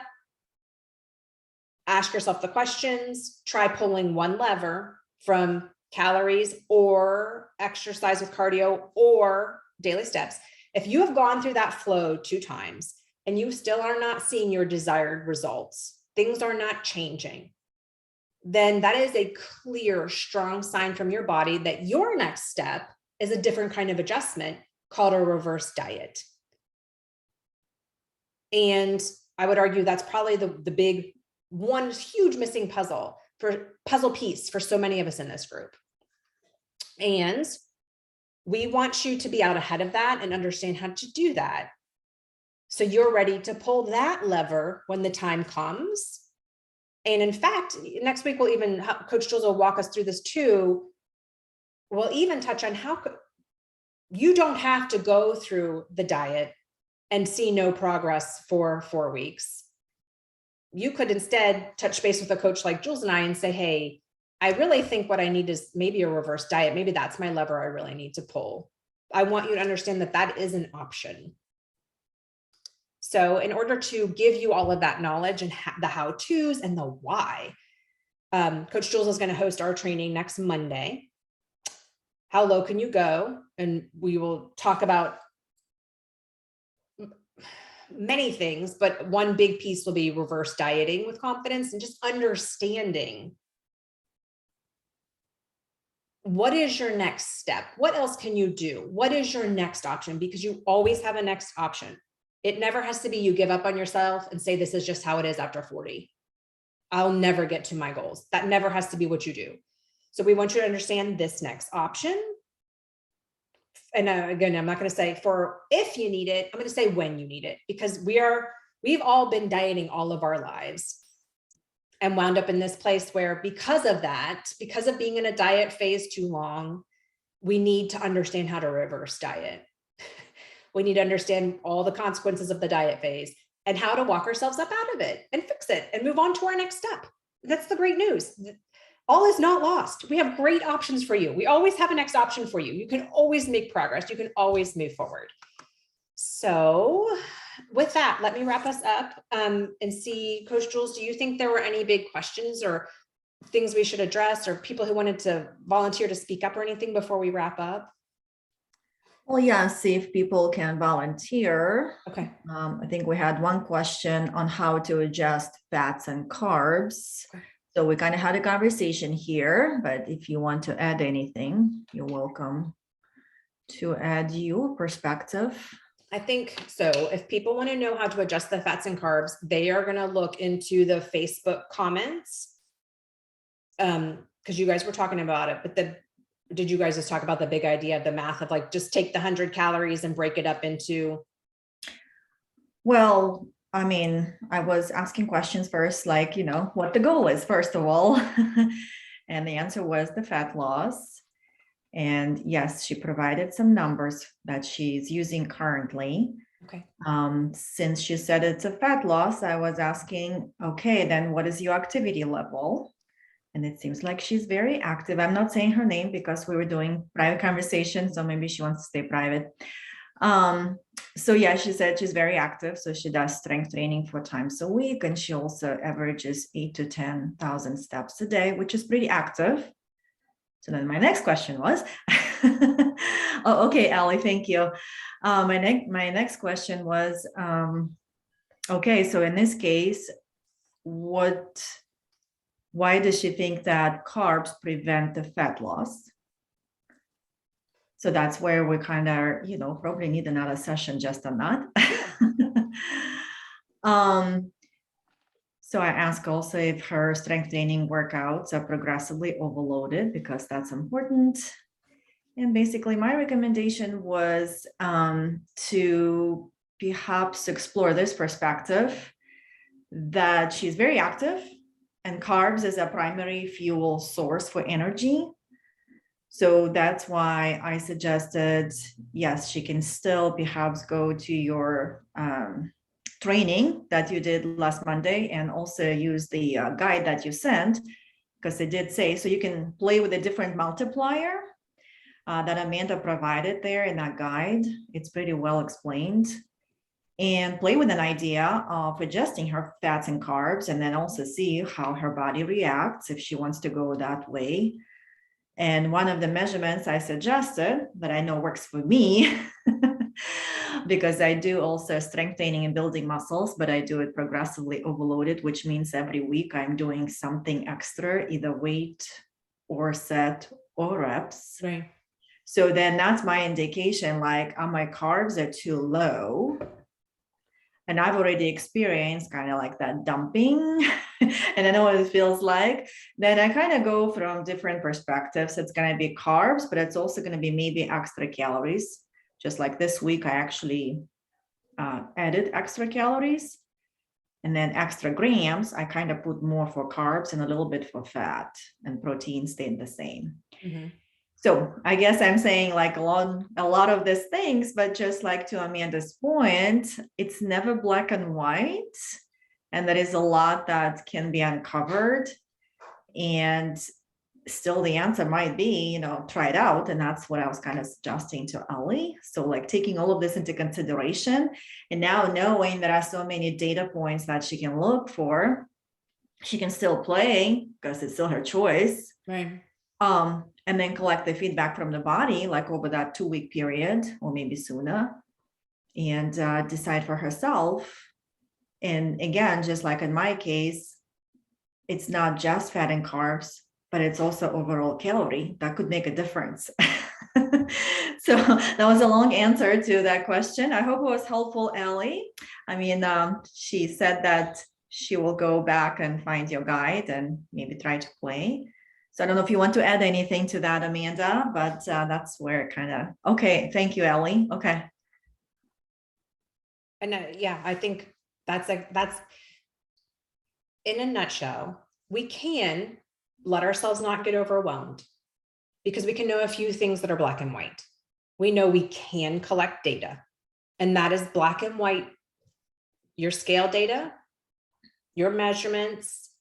ask yourself the questions, try pulling one lever from calories or exercise with cardio or daily steps. If you have gone through that flow 2 times and you still are not seeing your desired results, things are not changing, then that is a clear, strong sign from your body that your next step is a different kind of adjustment called a reverse diet. And I would argue that's probably the big one huge missing puzzle piece for so many of us in this group. And we want you to be out ahead of that and understand how to do that. So you're ready to pull that lever when the time comes. And in fact, next week, we'll even, Coach Jules will walk us through this too. We'll even touch on how you don't have to go through the diet and see no progress for 4 weeks. You could instead touch base with a coach like Jules and I and say, hey, I really think what I need is maybe a reverse diet. Maybe that's my lever I really need to pull. I want you to understand that that is an option. So in order to give you all of that knowledge and the how-tos and the why, Coach Jules is going to host our training next Monday. How low can you go? And we will talk about many things, but one big piece will be reverse dieting with confidence and just understanding what is your next step? What else can you do? What is your next option? Because you always have a next option. It never has to be you give up on yourself and say, this is just how it is after 40. I'll never get to my goals. That never has to be what you do. So we want you to understand this next option. And again, I'm not going to say for if you need it, I'm going to say when you need it, because we've all been dieting all of our lives and wound up in this place where because of that, because of being in a diet phase too long, we need to understand how to reverse diet. We need to understand all the consequences of the diet phase and how to walk ourselves up out of it and fix it and move on to our next step. That's the great news. All is not lost. We have great options for you. We always have a next option for you. You can always make progress. You can always move forward. So with that, let me wrap us up and see, Coach Jules, do you think there were any big questions or things we should address or people who wanted to volunteer to speak up or anything before we wrap up? Well, yeah, see if people can volunteer. Okay. I think we had one question on how to adjust fats and carbs. Okay. So we kind of had a conversation here, but if you want to add anything, you're welcome to add your perspective. I think so. If people want to know how to adjust the fats and carbs, they are going to look into the Facebook comments. Because you guys were talking about it, but did you guys just talk about the big idea of the math of like, just take the 100 calories and break it up into? Well, I mean, I was asking questions first, like, what the goal is, first of all. And the answer was the fat loss. And yes, she provided some numbers that she's using currently. Okay. Since she said it's a fat loss, I was asking, okay, then what is your activity level? And it seems like she's very active. I'm not saying her name because we were doing private conversation, so maybe she wants to stay private. So yeah, she said she's very active. So she does strength training 4 times a week, and she also averages 8 to 10,000 steps a day, which is pretty active. So then my next question was, oh, okay, Ali, thank you. My next question was, okay, so in this case, why does she think that carbs prevent the fat loss? So that's where we kind of, probably need another session just on that. So I asked also if her strength training workouts are progressively overloaded, because that's important. And basically my recommendation was to perhaps explore this perspective that she's very active and carbs is a primary fuel source for energy. So that's why I suggested, yes, she can still perhaps go to your training that you did last Monday, and also use the guide that you sent, because it did say, so you can play with a different multiplier that Amanda provided there in that guide. It's pretty well explained. And play with an idea of adjusting her fats and carbs, and then also see how her body reacts if she wants to go that way. And one of the measurements I suggested that I know works for me, because I do also strength training and building muscles, but I do it progressively overloaded, which means every week I'm doing something extra, either weight or set or reps. Right. So then that's my indication, like, my carbs are too low. And I've already experienced kind of like that dumping, and I know what it feels like. Then I kind of go from different perspectives. It's going to be carbs, but it's also going to be maybe extra calories. Just like this week, I actually added extra calories, and then extra grams. I kind of put more for carbs and a little bit for fat, and protein stayed the same. Mm-hmm. So I guess I'm saying like a lot of these things, but just like to Amanda's point, it's never black and white. And there is a lot that can be uncovered. And still the answer might be, try it out. And that's what I was kind of suggesting to Ali. So like taking all of this into consideration, and now knowing there are so many data points that she can look for, she can still play because it's still her choice. Right. And then collect the feedback from the body, like over that 2-week period, or maybe sooner, and decide for herself. And again, just like in my case, it's not just fat and carbs, but it's also overall calorie that could make a difference. So that was a long answer to that question. I hope it was helpful, Ellie. I mean, she said that she will go back and find your guide and maybe try to play. So I don't know if you want to add anything to that, Amanda, but that's where it kind of, okay. Thank you, Ellie. Okay. And yeah, I think that's in a nutshell. We can let ourselves not get overwhelmed, because we can know a few things that are black and white. We know we can collect data, and that is black and white. Your scale data, your measurements,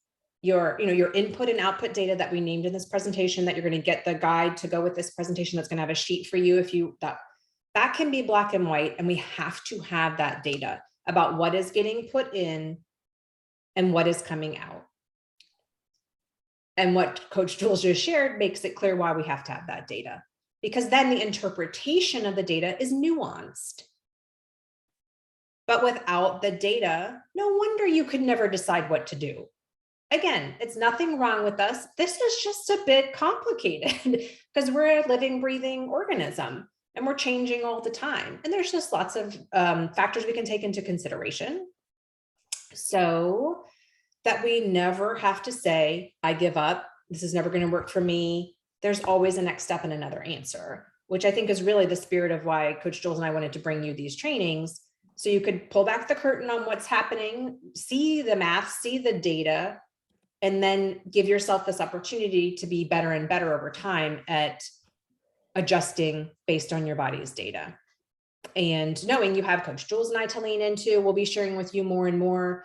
your input and output data that we named in this presentation, that you're going to get the guide to go with this presentation. That's going to have a sheet for you. If you, that can be black and white, and we have to have that data about what is getting put in and what is coming out. And what Coach Jules just shared makes it clear why we have to have that data, because then the interpretation of the data is nuanced. But without the data, no wonder you could never decide what to do. Again, it's nothing wrong with us. This is just a bit complicated because we're a living, breathing organism, and we're changing all the time. And there's just lots of factors we can take into consideration, so that we never have to say, I give up. This is never going to work for me. There's always a next step and another answer, which I think is really the spirit of why Coach Jules and I wanted to bring you these trainings. So you could pull back the curtain on what's happening, see the math, see the data, and then give yourself this opportunity to be better and better over time at adjusting based on your body's data. And knowing you have Coach Jules and I to lean into, we'll be sharing with you more and more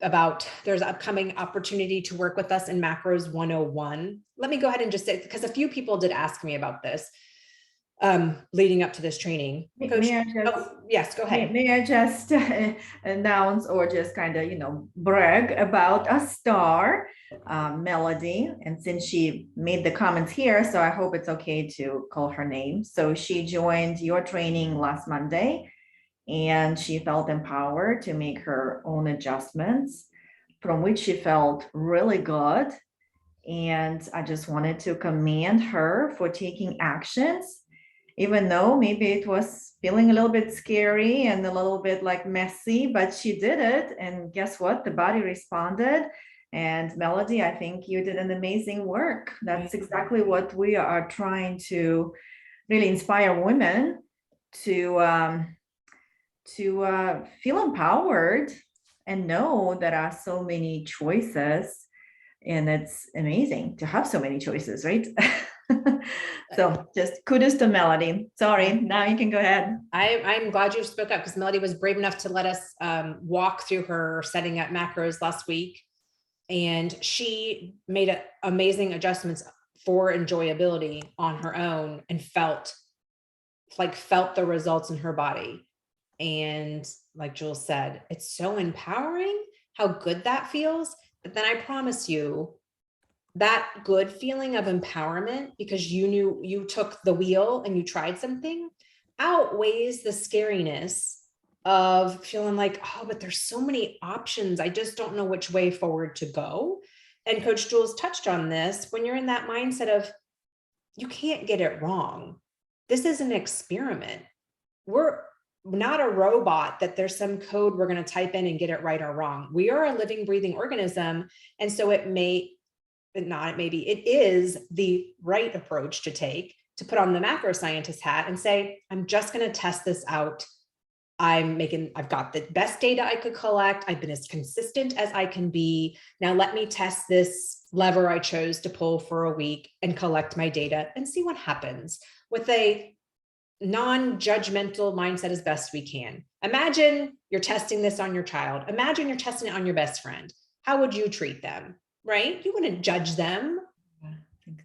about there's upcoming opportunity to work with us in Macros 101. Let me go ahead and just say, because a few people did ask me about this leading up to this training. Coach, yes, go ahead. May I just announce or just kind of, brag about a star, Melody. And since she made the comments here, so I hope it's okay to call her name. So she joined your training last Monday, and she felt empowered to make her own adjustments, from which she felt really good. And I just wanted to commend her for taking actions, even though maybe it was feeling a little bit scary and a little bit like messy, but she did it. And guess what? The body responded. And Melody, I think you did an amazing work. That's exactly what we are trying to really inspire women to feel empowered and know there are so many choices, and it's amazing to have so many choices, right? So just kudos to Melody. Sorry, now you can go ahead. I'm glad you spoke up, because Melody was brave enough to let us walk through her setting up macros last week. And she made amazing adjustments for enjoyability on her own, and felt the results in her body. And like Jules said, it's so empowering how good that feels. But then I promise you, that good feeling of empowerment, because you knew you took the wheel and you tried something, outweighs the scariness of feeling like, oh, but there's so many options. I just don't know which way forward to go. And Coach Jules touched on this. When you're in that mindset of, you can't get it wrong. This is an experiment. We're not a robot that there's some code we're going to type in and get it right or wrong. We are a living, breathing organism. And so it is the right approach to take, to put on the macro scientist hat and say, I'm just going to test this out. I've got the best data I could collect. I've been as consistent as I can be. Now let me test this lever I chose to pull for a week and collect my data and see what happens, with a non-judgmental mindset as best we can. Imagine you're testing this on your child. Imagine you're testing it on your best friend. How would you treat them, right? You wouldn't judge them.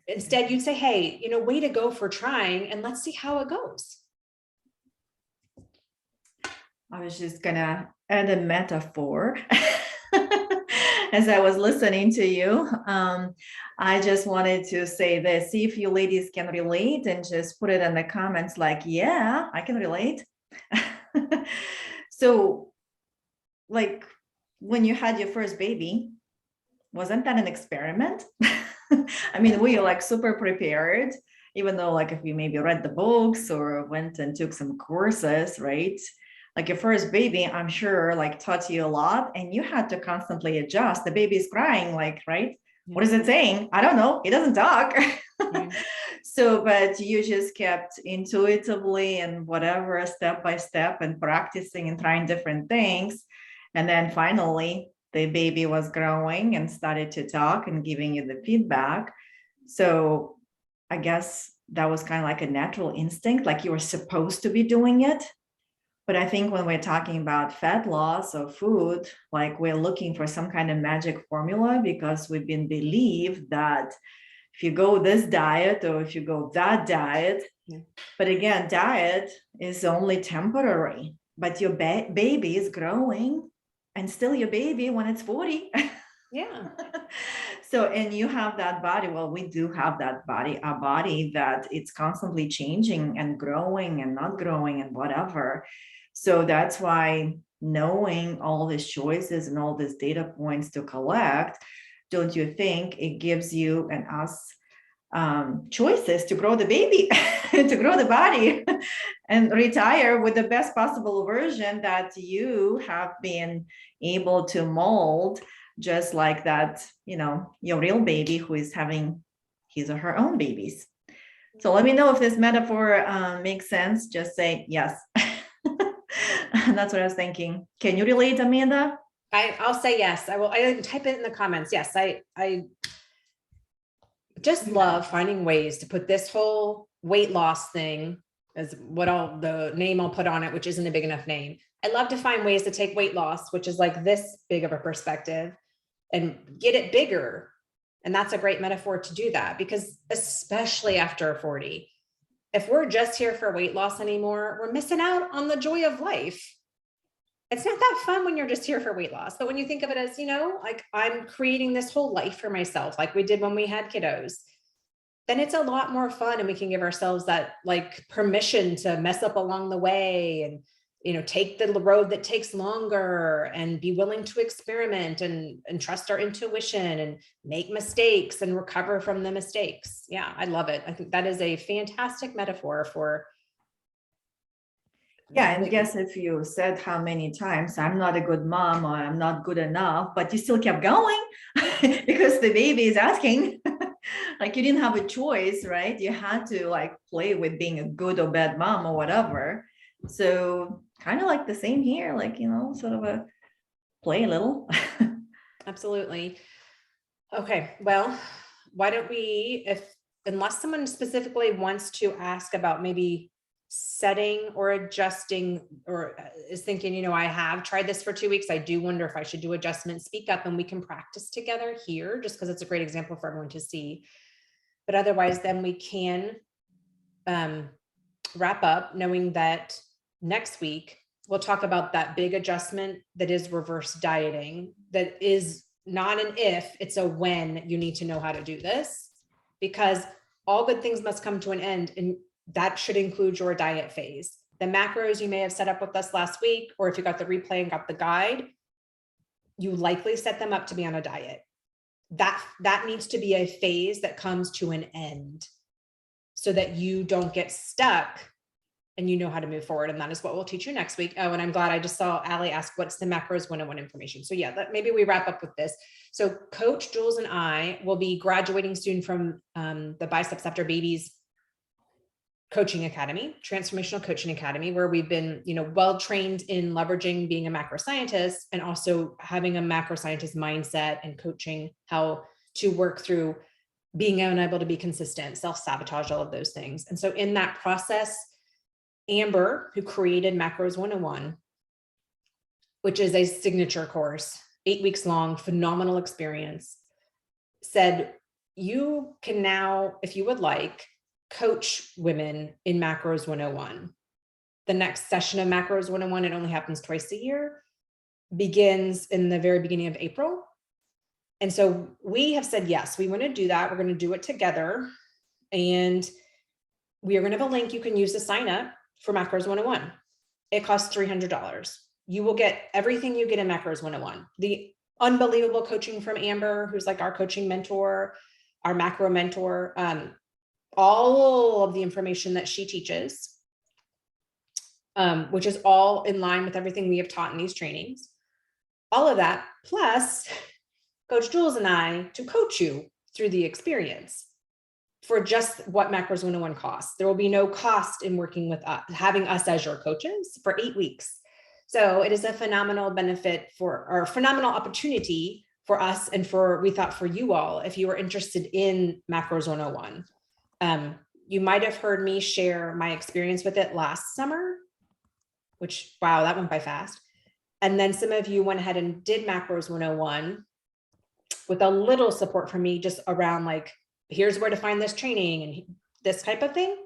Instead, you'd say, hey, way to go for trying, and let's see how it goes. I was just gonna add a metaphor. As I was listening to you, I just wanted to say this, see if you ladies can relate, and just put it in the comments like, yeah, I can relate. So like when you had your first baby, wasn't that an experiment? I mean, were you like super prepared, even though like if you maybe read the books or went and took some courses, right? Like your first baby, I'm sure like taught you a lot, and you had to constantly adjust. The baby's crying, like, right? Yeah. What is it saying? I don't know. It doesn't talk. Yeah. So, but you just kept intuitively and whatever, step by step, and practicing and trying different things. And then finally, the baby was growing and started to talk and giving you the feedback. So I guess that was kind of like a natural instinct, like you were supposed to be doing it. But I think when we're talking about fat loss or food, like we're looking for some kind of magic formula, because we've been believed that if you go this diet or if you go that diet, yeah. But again, diet is only temporary, but your baby is growing and still your baby when it's 40. Yeah. So, and you have that body. Well, we do have that body, a body that it's constantly changing and growing and not growing and whatever. So that's why knowing all these choices and all these data points to collect, don't you think it gives you and us choices to grow the baby, to grow the body and retire with the best possible version that you have been able to mold, just like that, your real baby who is having his or her own babies. So let me know if this metaphor makes sense. Just say yes. That's what I was thinking. Can you relate, Amanda? I'll say yes. I will. I type it in the comments. Yes, I just love finding ways to put this whole weight loss thing is what the name I'll put on it, which isn't a big enough name. I love to find ways to take weight loss, which is like this big of a perspective, and get it bigger. And that's a great metaphor to do that, because especially after 40, if we're just here for weight loss anymore, we're missing out on the joy of life. It's not that fun when you're just here for weight loss. But when you think of it as, like I'm creating this whole life for myself, like we did when we had kiddos, then it's a lot more fun, and we can give ourselves that like permission to mess up along the way, and take the road that takes longer, and be willing to experiment and trust our intuition and make mistakes and recover from the mistakes. Yeah, I love it. I think that is a fantastic metaphor for. Yeah, and guess if you said how many times I'm not a good mom or I'm not good enough, but you still kept going because the baby is asking. Like you didn't have a choice, right? You had to like play with being a good or bad mom or whatever. So kind of like the same here, like, sort of a play a little. Absolutely. Okay. Well, why don't we, unless someone specifically wants to ask about maybe setting or adjusting, or is thinking, I have tried this for 2 weeks, I do wonder if I should do adjustments, speak up, and we can practice together here, just because it's a great example for everyone to see. But otherwise, then we can wrap up knowing that next week we'll talk about that big adjustment that is reverse dieting, that is not an if, it's a when you need to know how to do this, because all good things must come to an end, and that should include your diet phase. The macros you may have set up with us last week, or if you got the replay and got the guide, you likely set them up to be on a diet. That needs to be a phase that comes to an end, so that you don't get stuck and you know how to move forward. And that is what we'll teach you next week. Oh, and I'm glad I just saw Allie ask, what's the macros 101 information? So yeah, maybe we wrap up with this. So Coach Jules and I will be graduating soon from the Biceps After Babies Coaching Academy, Transformational Coaching Academy, where we've been, well-trained in leveraging being a macro scientist, and also having a macro scientist mindset and coaching how to work through being unable to be consistent, self-sabotage, all of those things. And so in that process, Amber, who created Macros 101, which is a signature course, 8 weeks long, phenomenal experience, said, you can now, if you would like, coach women in Macros 101. The next session of Macros 101, it only happens twice a year, begins in the very beginning of April. And so we have said, yes, we want to do that. We're going to do it together. And we are going to have a link you can use to sign up for Macros 101. It costs $300. You will get everything you get in Macros 101. The unbelievable coaching from Amber, who's like our coaching mentor, our macro mentor, all of the information that she teaches, which is all in line with everything we have taught in these trainings. All of that, plus Coach Jules and I to coach you through the experience for just what Macros 101 costs. There will be no cost in working with us, having us as your coaches for 8 weeks. So it is a phenomenal benefit or phenomenal opportunity for us, and we thought for you all, if you are interested in Macros 101. You might have heard me share my experience with it last summer, which, wow, that went by fast. And then some of you went ahead and did Macros 101 with a little support from me, just around like, here's where to find this training and this type of thing.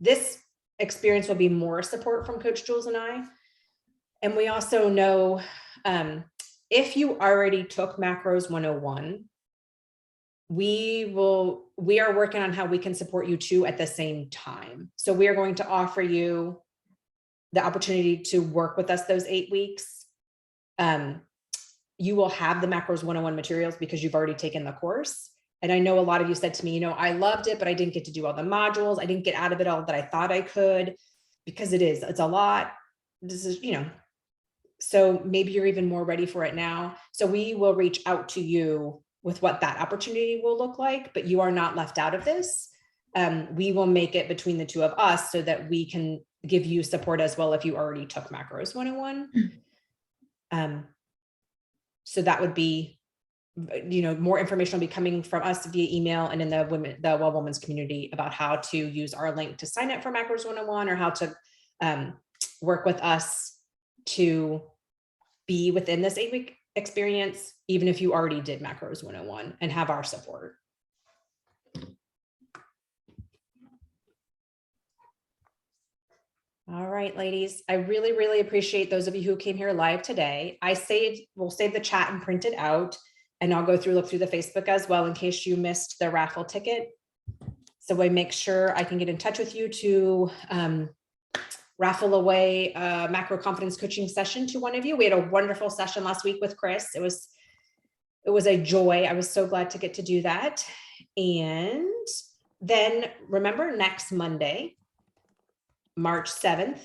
This experience will be more support from Coach Jules and I. And we also know, if you already took Macros 101, we are working on how we can support you too at the same time. So we are going to offer you the opportunity to work with us those 8 weeks. You will have the Macros 101 materials because you've already taken the course. And I know a lot of you said to me, I loved it, but I didn't get to do all the modules. I didn't get out of it all that I thought I could, because it's a lot. This is, so maybe you're even more ready for it now. So we will reach out to you with what that opportunity will look like, but you are not left out of this. We will make it between the two of us so that we can give you support as well if you already took Macros 101. So that would be more information will be coming from us via email and in the Well Women's community about how to use our link to sign up for Macros 101, or how to work with us to be within this 8-week experience, even if you already did Macros 101 and have our support. All right, ladies, I really, really appreciate those of you who came here live today. We'll save the chat and print it out, and I'll look through the Facebook as well in case you missed the raffle ticket. So I make sure I can get in touch with you to raffle away a macro confidence coaching session to one of you. We had a wonderful session last week with Chris. It was a joy. I was so glad to get to do that. And then remember, next Monday, March 7th,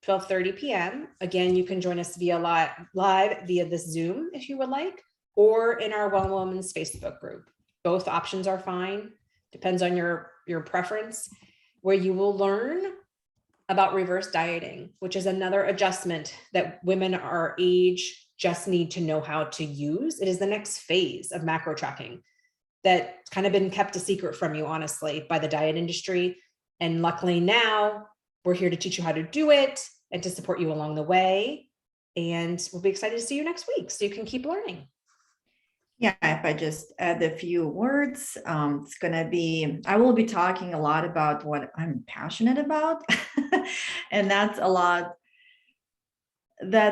12:30 p.m. Again, you can join us via live via this Zoom if you would like, or in our Well Women's Facebook group. Both options are fine. Depends on your preference, where you will learn about reverse dieting, which is another adjustment that women our age just need to know how to use. It is the next phase of macro tracking that's kind of been kept a secret from you, honestly, by the diet industry. And luckily now we're here to teach you how to do it and to support you along the way. And we'll be excited to see you next week so you can keep learning. Yeah, if I just add a few words, it's going to be, I will be talking a lot about what I'm passionate about. And that's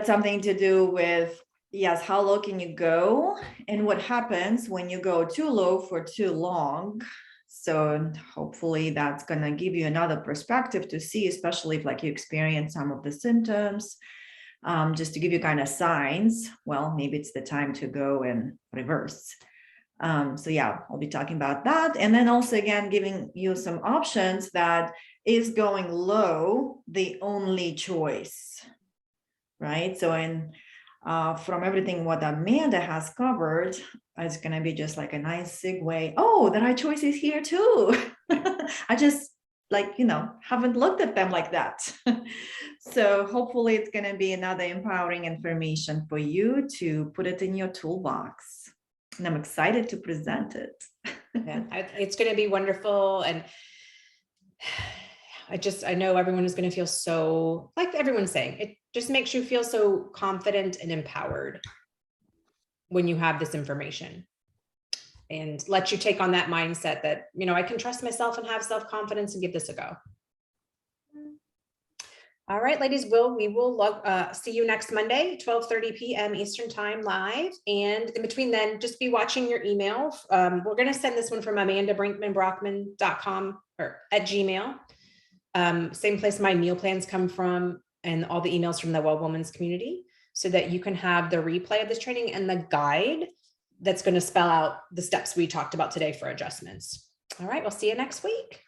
something to do with, yes, how low can you go and what happens when you go too low for too long. So hopefully that's going to give you another perspective to see, especially if you experience some of the symptoms. Just to give you kind of signs, well, maybe it's the time to go and reverse. So yeah, I'll be talking about that. And then also, again, giving you some options that is going low the only choice, right? So from everything what Amanda has covered, it's going to be just like a nice segue. Oh, the right choice is here too. I just haven't looked at them like that. So hopefully it's going to be another empowering information for you to put it in your toolbox. And I'm excited to present it. Yeah, it's going to be wonderful. And I know everyone is going to feel so, like everyone's saying, it just makes you feel so confident and empowered when you have this information, and let you take on that mindset that, I can trust myself and have self-confidence and give this a go. All right, ladies, we will see you next Monday, 12:30 p.m. Eastern time live. And in between then, just be watching your email. We're going to send this one from amandabrinkmanbrockman.com or at Gmail. Same place my meal plans come from, and all the emails from the Well Women's community, so that you can have the replay of this training and the guide that's going to spell out the steps we talked about today for adjustments. All right, we'll see you next week.